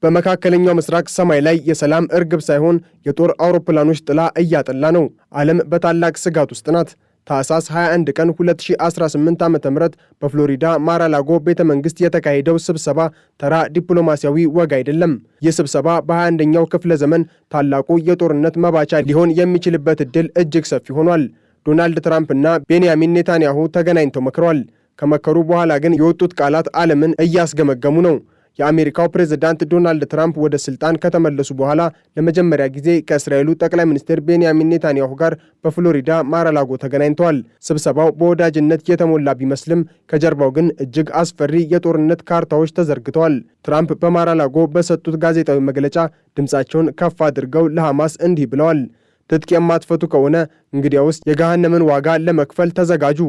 በመካከለኛው ምስራቅ ሰማይ ላይ የሰላም እርግብ ሳይሆን የጦር አውሮፕላኖች ጥላ እያጠላ ነው። ዓለም በታላቅ ስጋት ውስጥ ናት። ታህሳስ 21 ቀን 2018 ዓ.ም በፍሎሪዳ ማራላጎ ቤተ መንግሥት የተካሄደው ስብሰባ ተራ ዲፕሎማሲያዊ ወግ አይደለም። ይህ ስብሰባ በ21ኛው ክፍለ ዘመን ታላቁ የጦርነት መባቻ ሊሆን የሚችልበት ዕድል እጅግ ሰፊ ሆኗል። ዶናልድ ትራምፕ እና ቤንያሚን ኔታንያሁ ተገናኝተው መክረዋል። ከመከሩ በኋላ ግን የወጡት ቃላት ዓለምን እያስገመገሙ ነው። የአሜሪካው ፕሬዝዳንት ዶናልድ ትራምፕ ወደ ስልጣን ከተመለሱ በኋላ ለመጀመሪያ ጊዜ ከእስራኤሉ ጠቅላይ ሚኒስትር ቤንያሚን ኔታንያሁ ጋር በፍሎሪዳ ማራላጎ ተገናኝተዋል። ስብሰባው በወዳጅነት የተሞላ ቢመስልም ከጀርባው ግን እጅግ አስፈሪ የጦርነት ካርታዎች ተዘርግተዋል። ትራምፕ በማራላጎ በሰጡት ጋዜጣዊ መግለጫ ድምፃቸውን ከፍ አድርገው ለሐማስ እንዲህ ብለዋል። ትጥቅ የማትፈቱ ከሆነ እንግዲያውስ የገሃነምን ዋጋ ለመክፈል ተዘጋጁ።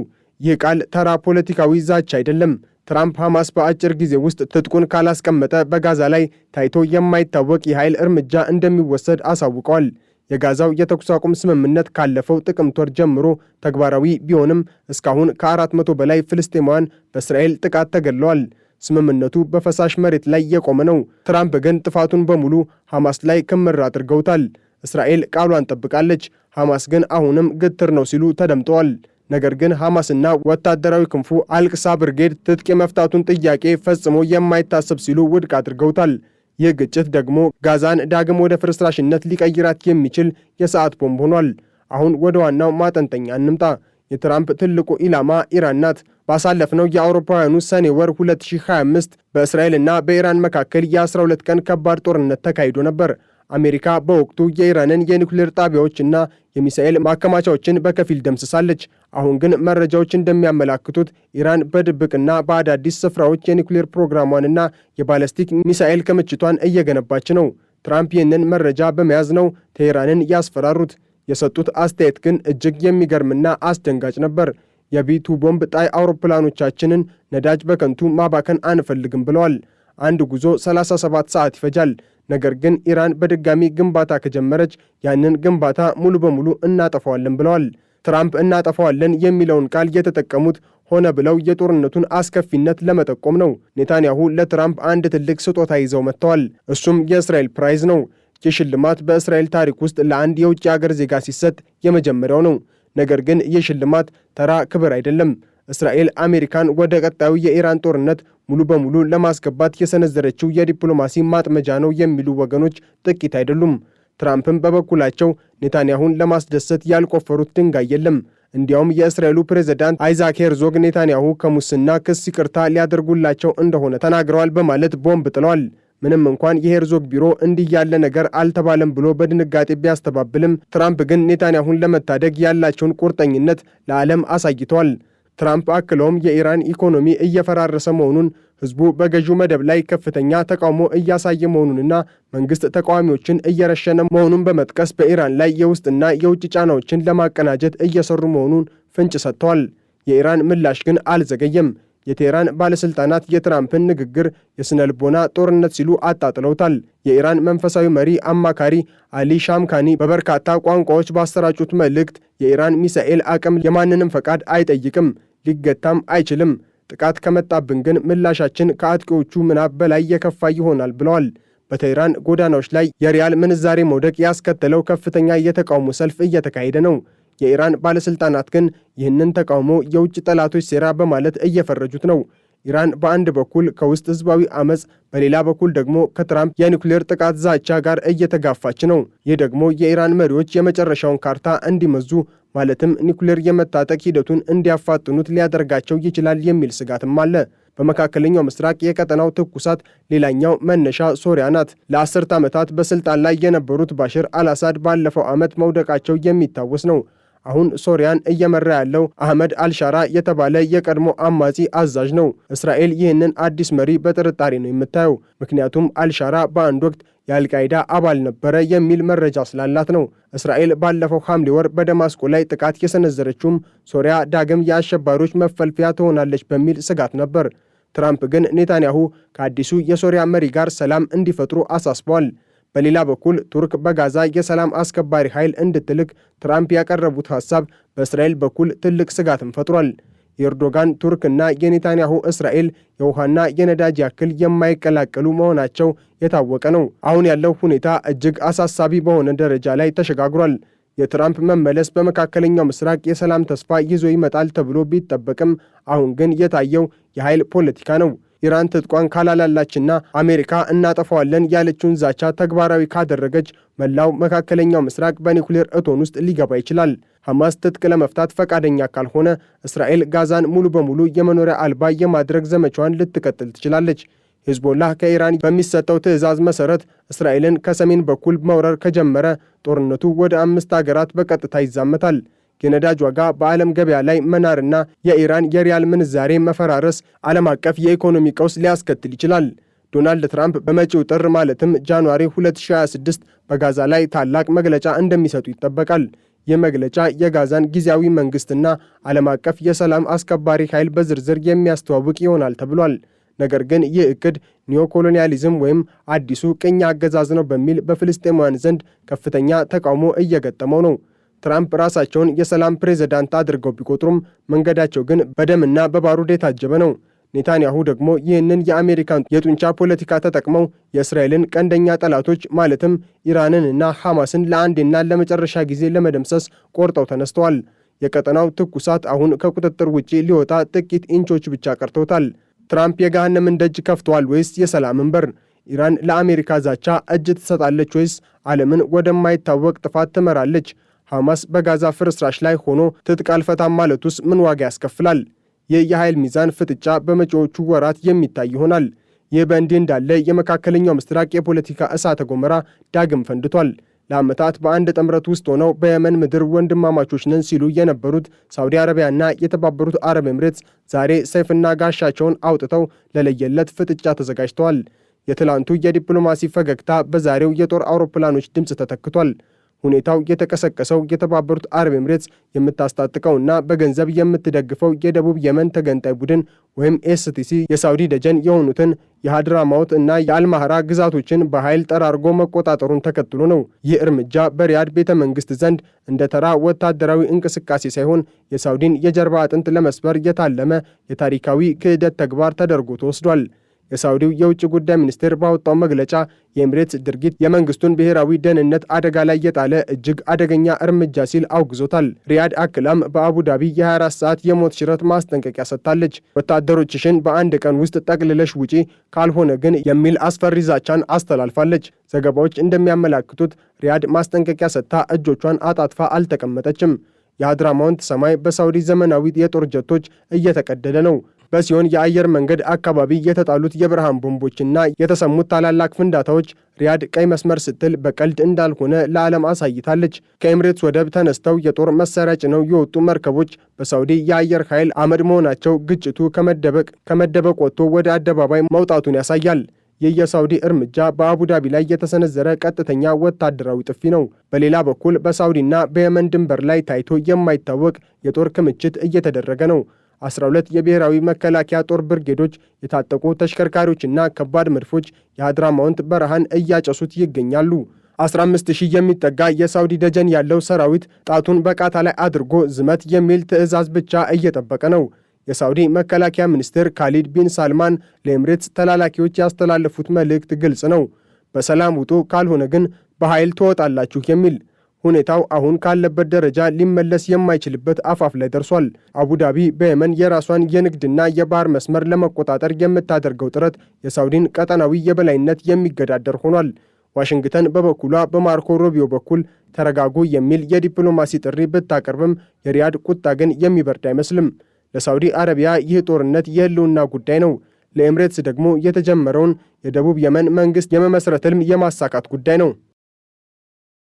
ይህ ቃል ተራ ፖለቲካዊ ዛቻ አይደለም። ትራምፕ ሐማስ በአጭር ጊዜ ውስጥ ትጥቁን ካላስቀመጠ በጋዛ ላይ ታይቶ የማይታወቅ የኃይል እርምጃ እንደሚወሰድ አሳውቀዋል። የጋዛው የተኩስ አቁም ስምምነት ካለፈው ጥቅምት ወር ጀምሮ ተግባራዊ ቢሆንም እስካሁን ከ400 በላይ ፍልስጤማውያን በእስራኤል ጥቃት ተገድለዋል። ስምምነቱ በፈሳሽ መሬት ላይ የቆመ ነው። ትራምፕ ግን ጥፋቱን በሙሉ ሐማስ ላይ ክምር አድርገውታል። እስራኤል ቃሏን ጠብቃለች፣ ሐማስ ግን አሁንም ግትር ነው ሲሉ ተደምጠዋል። ነገር ግን ሐማስና ወታደራዊ ክንፉ አልቅሳ ብርጌድ ትጥቅ የመፍታቱን ጥያቄ ፈጽሞ የማይታሰብ ሲሉ ውድቅ አድርገውታል። ይህ ግጭት ደግሞ ጋዛን ዳግም ወደ ፍርስራሽነት ሊቀይራት የሚችል የሰዓት ቦምብ ሆኗል። አሁን ወደ ዋናው ማጠንጠኛ እንምጣ። የትራምፕ ትልቁ ኢላማ ኢራን ናት። ባሳለፍነው የአውሮፓውያኑ ሰኔ ወር 2025 በእስራኤልና በኢራን መካከል የ12 ቀን ከባድ ጦርነት ተካሂዶ ነበር። አሜሪካ በወቅቱ የኢራንን የኒውክሌር ጣቢያዎችና የሚሳኤል ማከማቻዎችን በከፊል ደምስሳለች። አሁን ግን መረጃዎች እንደሚያመላክቱት ኢራን በድብቅና በአዳዲስ ስፍራዎች የኒውክሌር ፕሮግራሟንና የባለስቲክ ሚሳኤል ክምችቷን እየገነባች ነው። ትራምፕ ይህንን መረጃ በመያዝ ነው ቴሄራንን ያስፈራሩት። የሰጡት አስተያየት ግን እጅግ የሚገርምና አስደንጋጭ ነበር። የቢቱ ቦምብ ጣይ አውሮፕላኖቻችንን ነዳጅ በከንቱ ማባከን አንፈልግም ብለዋል። አንድ ጉዞ 37 ሰዓት ይፈጃል። ነገር ግን ኢራን በድጋሚ ግንባታ ከጀመረች ያንን ግንባታ ሙሉ በሙሉ እናጠፋዋለን ብለዋል። ትራምፕ እናጠፋዋለን የሚለውን ቃል የተጠቀሙት ሆነ ብለው የጦርነቱን አስከፊነት ለመጠቆም ነው። ኔታንያሁ ለትራምፕ አንድ ትልቅ ስጦታ ይዘው መጥተዋል። እሱም የእስራኤል ፕራይዝ ነው። ይህ ሽልማት በእስራኤል ታሪክ ውስጥ ለአንድ የውጭ ሀገር ዜጋ ሲሰጥ የመጀመሪያው ነው። ነገር ግን ይህ ሽልማት ተራ ክብር አይደለም። እስራኤል አሜሪካን ወደ ቀጣዩ የኢራን ጦርነት ሙሉ በሙሉ ለማስገባት የሰነዘረችው የዲፕሎማሲ ማጥመጃ ነው የሚሉ ወገኖች ጥቂት አይደሉም። ትራምፕም በበኩላቸው ኔታንያሁን ለማስደሰት ያልቆፈሩት ድንጋይ የለም። እንዲያውም የእስራኤሉ ፕሬዝዳንት አይዛክ ሄርዞግ ኔታንያሁ ከሙስና ክስ ይቅርታ ሊያደርጉላቸው እንደሆነ ተናግረዋል በማለት ቦምብ ጥለዋል። ምንም እንኳን የሄርዞግ ቢሮ እንዲህ ያለ ነገር አልተባለም ብሎ በድንጋጤ ቢያስተባብልም ትራምፕ ግን ኔታንያሁን ለመታደግ ያላቸውን ቁርጠኝነት ለዓለም አሳይተዋል። ትራምፕ አክለውም የኢራን ኢኮኖሚ እየፈራረሰ መሆኑን፣ ሕዝቡ በገዢው መደብ ላይ ከፍተኛ ተቃውሞ እያሳየ መሆኑንና መንግሥት ተቃዋሚዎችን እየረሸነ መሆኑን በመጥቀስ በኢራን ላይ የውስጥና የውጭ ጫናዎችን ለማቀናጀት እየሰሩ መሆኑን ፍንጭ ሰጥተዋል። የኢራን ምላሽ ግን አልዘገየም። የቴህራን ባለሥልጣናት የትራምፕን ንግግር የሥነ ልቦና ጦርነት ሲሉ አጣጥለውታል። የኢራን መንፈሳዊ መሪ አማካሪ አሊ ሻምካኒ በበርካታ ቋንቋዎች ባሰራጩት መልእክት የኢራን ሚሳኤል አቅም የማንንም ፈቃድ አይጠይቅም፣ ሊገታም አይችልም። ጥቃት ከመጣብን ግን ምላሻችን ከአጥቂዎቹ ምናብ በላይ የከፋ ይሆናል ብለዋል። በቴህራን ጎዳናዎች ላይ የሪያል ምንዛሬ መውደቅ ያስከተለው ከፍተኛ የተቃውሞ ሰልፍ እየተካሄደ ነው። የኢራን ባለሥልጣናት ግን ይህንን ተቃውሞ የውጭ ጠላቶች ሴራ በማለት እየፈረጁት ነው። ኢራን በአንድ በኩል ከውስጥ ሕዝባዊ አመፅ፣ በሌላ በኩል ደግሞ ከትራምፕ የኒውክሌር ጥቃት ዛቻ ጋር እየተጋፋች ነው። ይህ ደግሞ የኢራን መሪዎች የመጨረሻውን ካርታ እንዲመዙ ማለትም ኒውክሌር የመታጠቅ ሂደቱን እንዲያፋጥኑት ሊያደርጋቸው ይችላል የሚል ስጋትም አለ። በመካከለኛው ምስራቅ የቀጠናው ትኩሳት ሌላኛው መነሻ ሶሪያ ናት። ለ10 ዓመታት በስልጣን ላይ የነበሩት ባሽር አልአሳድ ባለፈው ዓመት መውደቃቸው የሚታወስ ነው። አሁን ሶሪያን እየመራ ያለው አህመድ አልሻራ የተባለ የቀድሞ አማጺ አዛዥ ነው። እስራኤል ይህንን አዲስ መሪ በጥርጣሬ ነው የምታየው። ምክንያቱም አልሻራ በአንድ ወቅት የአልቃይዳ አባል ነበረ የሚል መረጃ ስላላት ነው። እስራኤል ባለፈው ሐምሌ ወር በደማስቆ ላይ ጥቃት የሰነዘረችውም ሶሪያ ዳግም የአሸባሪዎች መፈልፊያ ትሆናለች በሚል ስጋት ነበር። ትራምፕ ግን ኔታንያሁ ከአዲሱ የሶሪያ መሪ ጋር ሰላም እንዲፈጥሩ አሳስበዋል። በሌላ በኩል ቱርክ በጋዛ የሰላም አስከባሪ ኃይል እንድትልክ ትራምፕ ያቀረቡት ሐሳብ በእስራኤል በኩል ትልቅ ስጋትን ፈጥሯል። የኤርዶጋን ቱርክና የኔታንያሁ እስራኤል የውሃና የነዳጅ ያክል የማይቀላቀሉ መሆናቸው የታወቀ ነው። አሁን ያለው ሁኔታ እጅግ አሳሳቢ በሆነ ደረጃ ላይ ተሸጋግሯል። የትራምፕ መመለስ በመካከለኛው ምስራቅ የሰላም ተስፋ ይዞ ይመጣል ተብሎ ቢጠበቅም አሁን ግን የታየው የኃይል ፖለቲካ ነው። ኢራን ትጥቋን ካላላላችና አሜሪካ እናጠፋዋለን ያለችውን ዛቻ ተግባራዊ ካደረገች መላው መካከለኛው ምስራቅ በኒውክሌር እቶን ውስጥ ሊገባ ይችላል። ሐማስ ትጥቅ ለመፍታት ፈቃደኛ ካልሆነ እስራኤል ጋዛን ሙሉ በሙሉ የመኖሪያ አልባ የማድረግ ዘመቻዋን ልትቀጥል ትችላለች። ሂዝቦላህ ከኢራን በሚሰጠው ትዕዛዝ መሰረት እስራኤልን ከሰሜን በኩል መውረር ከጀመረ ጦርነቱ ወደ 5 ሀገራት በቀጥታ ይዛመታል። የነዳጅ ዋጋ በዓለም ገበያ ላይ መናርና የኢራን የሪያል ምንዛሬ መፈራረስ ዓለም አቀፍ የኢኮኖሚ ቀውስ ሊያስከትል ይችላል። ዶናልድ ትራምፕ በመጪው ጥር ማለትም ጃንዋሪ 2026 በጋዛ ላይ ታላቅ መግለጫ እንደሚሰጡ ይጠበቃል። ይህ መግለጫ የጋዛን ጊዜያዊ መንግስትና ዓለም አቀፍ የሰላም አስከባሪ ኃይል በዝርዝር የሚያስተዋውቅ ይሆናል ተብሏል። ነገር ግን ይህ እቅድ ኒዮኮሎኒያሊዝም ወይም አዲሱ ቅኝ አገዛዝ ነው በሚል በፍልስጤማውያን ዘንድ ከፍተኛ ተቃውሞ እየገጠመው ነው። ትራምፕ ራሳቸውን የሰላም ፕሬዝዳንት አድርገው ቢቆጥሩም መንገዳቸው ግን በደምና በባሩድ የታጀበ ነው። ኔታንያሁ ደግሞ ይህንን የአሜሪካን የጡንቻ ፖለቲካ ተጠቅመው የእስራኤልን ቀንደኛ ጠላቶች ማለትም ኢራንን እና ሐማስን ለአንዴና ለመጨረሻ ጊዜ ለመደምሰስ ቆርጠው ተነስተዋል። የቀጠናው ትኩሳት አሁን ከቁጥጥር ውጪ ሊወጣ ጥቂት ኢንቾች ብቻ ቀርተውታል። ትራምፕ የገሃነምን ደጅ ከፍተዋል ወይስ የሰላምን በር? ኢራን ለአሜሪካ ዛቻ እጅ ትሰጣለች ወይስ ዓለምን ወደማይታወቅ ጥፋት ትመራለች? ሐማስ በጋዛ ፍርስራሽ ላይ ሆኖ ትጥቅ አልፈታም ማለቱስ ምን ዋጋ ያስከፍላል? ይህ የኃይል ሚዛን ፍጥጫ በመጪዎቹ ወራት የሚታይ ይሆናል። ይህ በእንዲህ እንዳለ የመካከለኛው ምስራቅ የፖለቲካ እሳተ ገሞራ ዳግም ፈንድቷል። ለዓመታት በአንድ ጥምረት ውስጥ ሆነው በየመን ምድር ወንድማማቾች ነን ሲሉ የነበሩት ሳውዲ አረቢያና የተባበሩት አረብ ኤምሬትስ ዛሬ ሰይፍና ጋሻቸውን አውጥተው ለለየለት ፍጥጫ ተዘጋጅተዋል። የትላንቱ የዲፕሎማሲ ፈገግታ በዛሬው የጦር አውሮፕላኖች ድምፅ ተተክቷል። ሁኔታው የተቀሰቀሰው የተባበሩት አረብ ኤምሬትስ የምታስታጥቀውና በገንዘብ የምትደግፈው የደቡብ የመን ተገንጣይ ቡድን ወይም ኤስቲሲ የሳውዲ ደጀን የሆኑትን የሀድራማውት እና የአልማህራ ግዛቶችን በኃይል ጠራርጎ መቆጣጠሩን ተከትሎ ነው። ይህ እርምጃ በሪያድ ቤተ መንግስት ዘንድ እንደ ተራ ወታደራዊ እንቅስቃሴ ሳይሆን የሳውዲን የጀርባ አጥንት ለመስበር የታለመ የታሪካዊ ክህደት ተግባር ተደርጎ ተወስዷል። የሳውዲው የውጭ ጉዳይ ሚኒስቴር ባወጣው መግለጫ የኤምሬትስ ድርጊት የመንግስቱን ብሔራዊ ደህንነት አደጋ ላይ የጣለ እጅግ አደገኛ እርምጃ ሲል አውግዞታል። ሪያድ አክላም በአቡዳቢ የ24 ሰዓት የሞት ሽረት ማስጠንቀቂያ ሰጥታለች። ወታደሮችሽን በአንድ ቀን ውስጥ ጠቅልለሽ ውጪ፣ ካልሆነ ግን የሚል አስፈሪ ዛቻን አስተላልፋለች። ዘገባዎች እንደሚያመላክቱት ሪያድ ማስጠንቀቂያ ሰጥታ እጆቿን አጣጥፋ አልተቀመጠችም። የሀድራማውንት ሰማይ በሳውዲ ዘመናዊ የጦር ጀቶች እየተቀደደ ነው። በሲዮን የአየር መንገድ አካባቢ የተጣሉት የብርሃን ቦምቦችና የተሰሙት ታላላቅ ፍንዳታዎች ሪያድ ቀይ መስመር ስትል በቀልድ እንዳልሆነ ለዓለም አሳይታለች። ከኤምሬትስ ወደብ ተነስተው የጦር መሳሪያ ጭነው የወጡ መርከቦች በሳውዲ የአየር ኃይል አመድ መሆናቸው ግጭቱ ከመደበቅ ወጥቶ ወደ አደባባይ መውጣቱን ያሳያል። ይህ የሳውዲ እርምጃ በአቡዳቢ ላይ የተሰነዘረ ቀጥተኛ ወታደራዊ ጥፊ ነው። በሌላ በኩል በሳውዲና በየመን ድንበር ላይ ታይቶ የማይታወቅ የጦር ክምችት እየተደረገ ነው። 12 የብሔራዊ መከላከያ ጦር ብርጌዶች፣ የታጠቁ ተሽከርካሪዎችና ከባድ መድፎች የሀድራማውንት በረሃን እያጨሱት ይገኛሉ። 15000 የሚጠጋ የሳውዲ ደጀን ያለው ሰራዊት ጣቱን በቃታ ላይ አድርጎ ዝመት የሚል ትዕዛዝ ብቻ እየጠበቀ ነው። የሳውዲ መከላከያ ሚኒስትር ካሊድ ቢን ሳልማን ለኤምሬትስ ተላላኪዎች ያስተላለፉት መልእክት ግልጽ ነው። በሰላም ውጡ፣ ካልሆነ ግን በኃይል ትወጣላችሁ የሚል። ሁኔታው አሁን ካለበት ደረጃ ሊመለስ የማይችልበት አፋፍ ላይ ደርሷል። አቡዳቢ በየመን የራሷን የንግድና የባህር መስመር ለመቆጣጠር የምታደርገው ጥረት የሳውዲን ቀጠናዊ የበላይነት የሚገዳደር ሆኗል። ዋሽንግተን በበኩሏ በማርኮ ሩቢዮ በኩል ተረጋጉ የሚል የዲፕሎማሲ ጥሪ ብታቀርብም የሪያድ ቁጣ ግን የሚበርድ አይመስልም። ለሳውዲ አረቢያ ይህ ጦርነት የህልውና ጉዳይ ነው። ለኤምሬትስ ደግሞ የተጀመረውን የደቡብ የመን መንግስት የመመስረት ህልም የማሳካት ጉዳይ ነው።